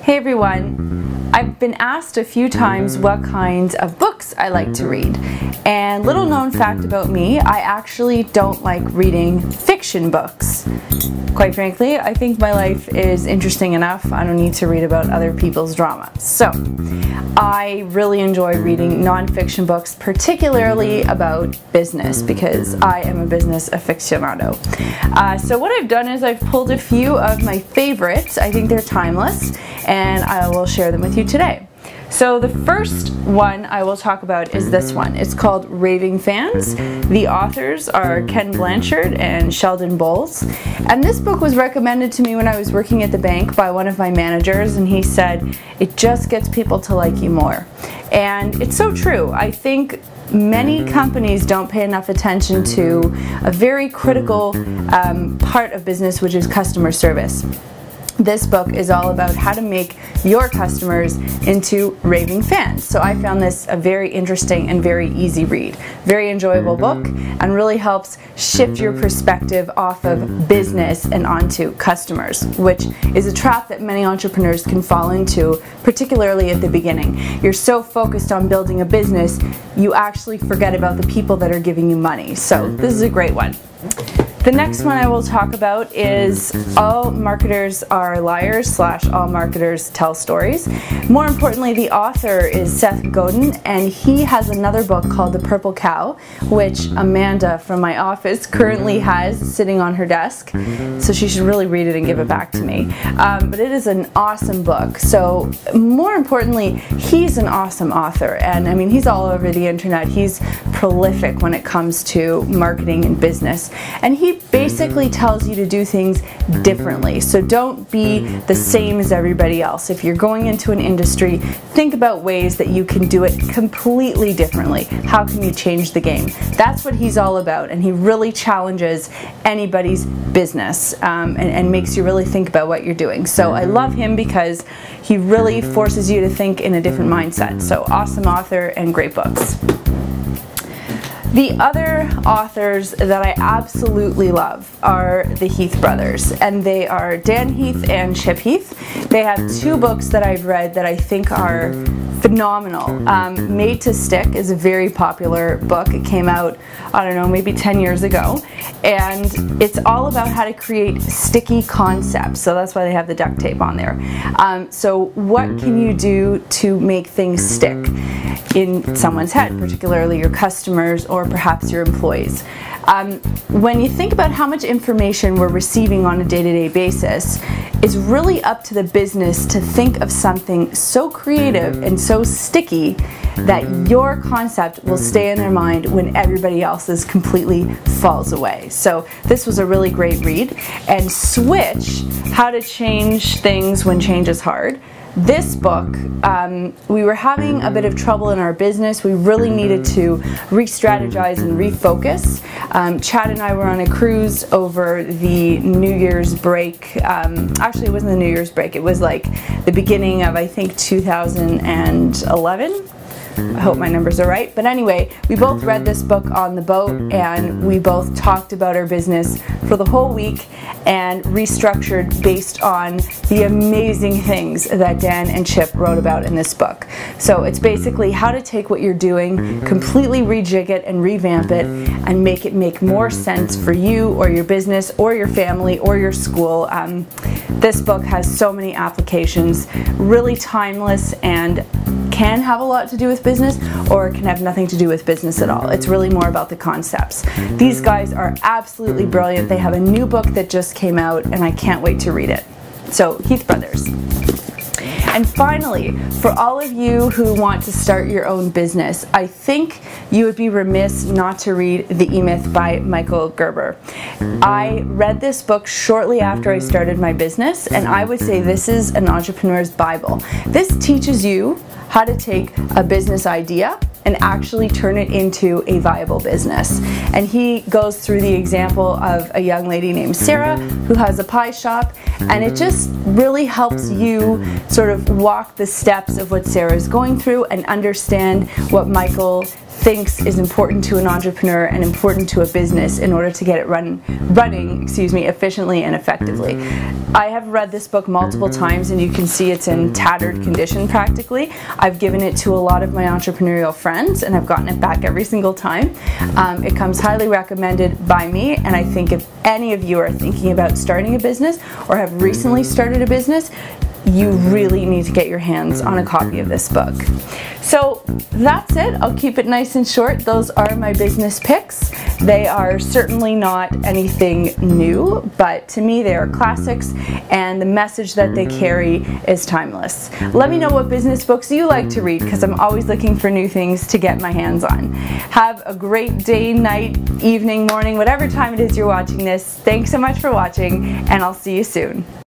Hey everyone, I've been asked a few times what kinds of books I like to read. And little known fact about me, I actually don't like reading fiction books. Quite frankly, I think my life is interesting enough. I don't need to read about other people's drama. So, I really enjoy reading non-fiction books, particularly about business, because I am a business aficionado. So what I've done is I've pulled a few of my favorites. I think they're timeless, and I will share them with you today. So the first one I will talk about is this one. It's called Raving. The authors are Ken Blanchard and Sheldon Bowles. And this book was recommended to me when I was working at the bank by one of my managers, and he said, it just gets people to like you more. And it's so true. I think many companies don't pay enough attention to a very critical part of business, which is customer service. This book is all about how to make your customers into raving fans. So I found this a very interesting and very easy read. Very enjoyable book, and really helps shift your perspective off of business and onto customers, which is a trap that many entrepreneurs can fall into, particularly at the beginning. You're so focused on building a business, you actually forget about the people that are giving you money. So this is a great one. The next one I will talk about is All Marketers Are Liars / All Marketers Tell Stories. More importantly, the author is Seth Godin, and he has another book called The Purple Cow, which Amanda from my office currently has sitting on her desk. So she should really read it and give it back to me. But it is an awesome book. So more importantly, he's an awesome author. And I mean, he's all over the internet. He's prolific when it comes to marketing and business. And he basically tells you to do things differently. So don't be the same as everybody else. If you're going into an industry, think about ways that you can do it completely differently. How can you change the game? That's what he's all about, and he really challenges anybody's business and makes you really think about what you're doing. So I love him because he really forces you to think in a different mindset. So awesome author and great books. The other authors that I absolutely love are the Heath brothers, and they are Dan Heath and Chip Heath. They have two books that I've read that I think are phenomenal. Made to Stick is a very popular book. It came out, I don't know, maybe 10 years ago, and it's all about how to create sticky concepts. So that's why they have the duct tape on there. So what can you do to make things stick in someone's head, particularly your customers or perhaps your employees? When you think about how much information we're receiving on a day-to-day basis, it's really up to the business to think of something so creative and so sticky that your concept will stay in their mind when everybody else's completely falls away. So this was a really great read. And Switch, How to Change Things When Change is Hard. This book, we were having a bit of trouble in our business. We really needed to re-strategize and refocus. Chad and I were on a cruise over the New Year's break. Actually, it wasn't the New Year's break. It was like the beginning of, I think, 2011. I hope my numbers are right. But anyway, we both read this book on the boat, and we both talked about our business for the whole week and restructured based on the amazing things that Dan and Chip wrote about in this book. So it's basically how to take what you're doing, completely rejig it and revamp it, and make it make more sense for you or your business or your family or your school. This book has so many applications, really timeless, and can have a lot to do with business, or it can have nothing to do with business at all. It's really more about the concepts. These guys are absolutely brilliant. They have a new book that just came out, and I can't wait to read it. So, Heath Brothers. And finally, for all of you who want to start your own business, I think you would be remiss not to read The EMyth by Michael Gerber. I read this book shortly after I started my business, and I would say this is an entrepreneur's Bible. This teaches you how to take a business idea and actually turn it into a viable business. And he goes through the example of a young lady named Sarah who has a pie shop, and it just really helps you sort of walk the steps of what Sarah is going through and understand what Michael thinks is important to an entrepreneur and important to a business in order to get it running efficiently and effectively. I have read this book multiple times, and you can see it's in tattered condition practically. I've given it to a lot of my entrepreneurial friends, and I've gotten it back every single time. It comes highly recommended by me, and I think if any of you are thinking about starting a business or have recently started a business, you really need to get your hands on a copy of this book. So that's it. I'll keep it nice and short. Those are my business picks. They are certainly not anything new, but to me they are classics, and the message that they carry is timeless. Let me know what business books you like to read, because I'm always looking for new things to get my hands on. Have a great day, night, evening, morning, whatever time it is you're watching this. Thanks so much for watching, and I'll see you soon.